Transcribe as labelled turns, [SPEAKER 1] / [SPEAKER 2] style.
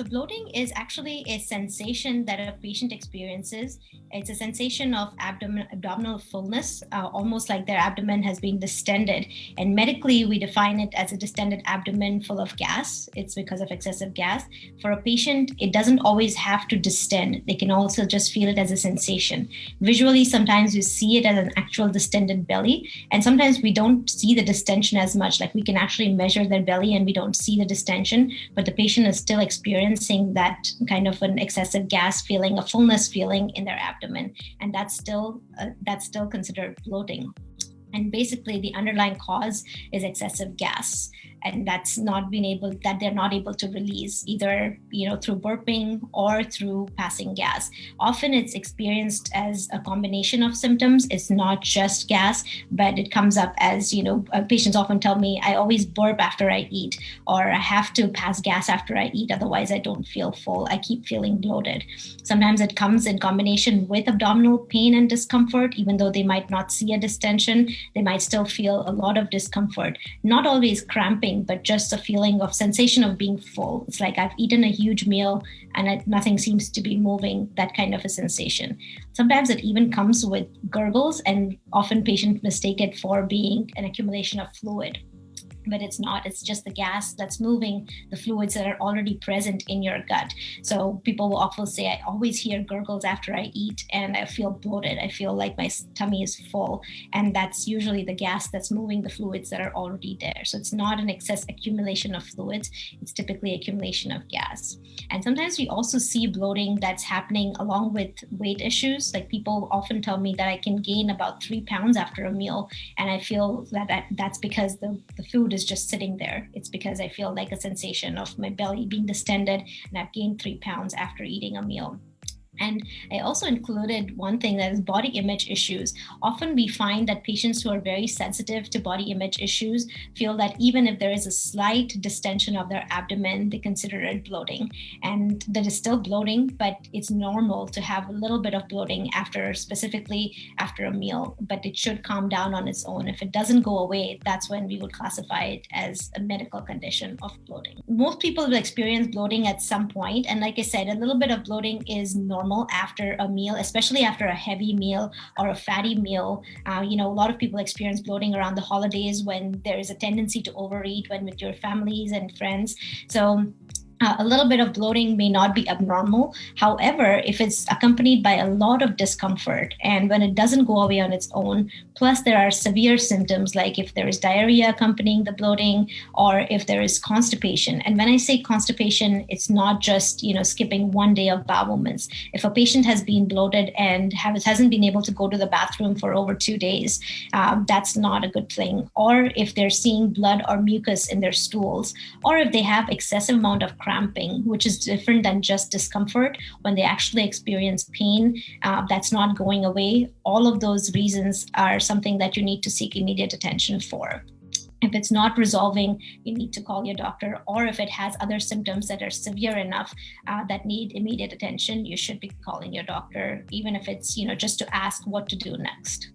[SPEAKER 1] So bloating is actually a sensation that a patient experiences. It's a sensation of abdominal fullness, almost like their abdomen has been distended. And medically, we define it as a distended abdomen full of gas. It's because of excessive gas. For a patient, it doesn't always have to distend. They can also just feel it as a sensation. Visually, sometimes you see it as an actual distended belly. And sometimes we don't see the distension as much. Like we can actually measure their belly and we don't see the distension, but the patient is still experiencing that kind of an excessive gas feeling, a fullness feeling in their abdomen, and that's still considered bloating. And basically, the underlying cause is excessive gas, and that they're not able to release either through burping or through passing gas. Often it's experienced as a combination of symptoms. It's not just gas, but it comes up as patients often tell me, I always burp after I eat, or I have to pass gas after I eat, otherwise I don't feel full. I keep feeling bloated. Sometimes it comes in combination with abdominal pain and discomfort. Even though they might not see a distension, they might still feel a lot of discomfort, not always cramping, but just a feeling of sensation of being full. It's like I've eaten a huge meal and nothing seems to be moving, that kind of a sensation. Sometimes it even comes with gurgles, and often patients mistake it for being an accumulation of fluid. But it's not. It's just the gas that's moving the fluids that are already present in your gut. So people will often say, I always hear gurgles after I eat and I feel bloated. I feel like my tummy is full. And that's usually the gas that's moving the fluids that are already there. So it's not an excess accumulation of fluids. It's typically accumulation of gas. And sometimes we also see bloating that's happening along with weight issues. Like people often tell me that I can gain about 3 pounds after a meal. And I feel that's because the food is just sitting there. It's because I feel like a sensation of my belly being distended and I've gained 3 pounds after eating a meal. And I also included one thing, that is body image issues. Often we find that patients who are very sensitive to body image issues feel that even if there is a slight distension of their abdomen, they consider it bloating. And that is still bloating, but it's normal to have a little bit of bloating specifically after a meal, but it should calm down on its own. If it doesn't go away, that's when we would classify it as a medical condition of bloating. Most people will experience bloating at some point. And like I said, a little bit of bloating is normal after a meal, especially after a heavy meal or a fatty meal. A lot of people experience bloating around the holidays when there is a tendency to overeat when with your families and friends. So a little bit of bloating may not be abnormal. However, if it's accompanied by a lot of discomfort and when it doesn't go away on its own, plus there are severe symptoms like if there is diarrhea accompanying the bloating or if there is constipation. And when I say constipation, it's not just, skipping one day of bowel movements. If a patient has been bloated and hasn't been able to go to the bathroom for over 2 days, that's not a good thing. Or if they're seeing blood or mucus in their stools, or if they have excessive amount of cramping, which is different than just discomfort, when they actually experience pain that's not going away. All of those reasons are something that you need to seek immediate attention for. If it's not resolving, you need to call your doctor, or if it has other symptoms that are severe enough that need immediate attention, you should be calling your doctor, even if it's just to ask what to do next.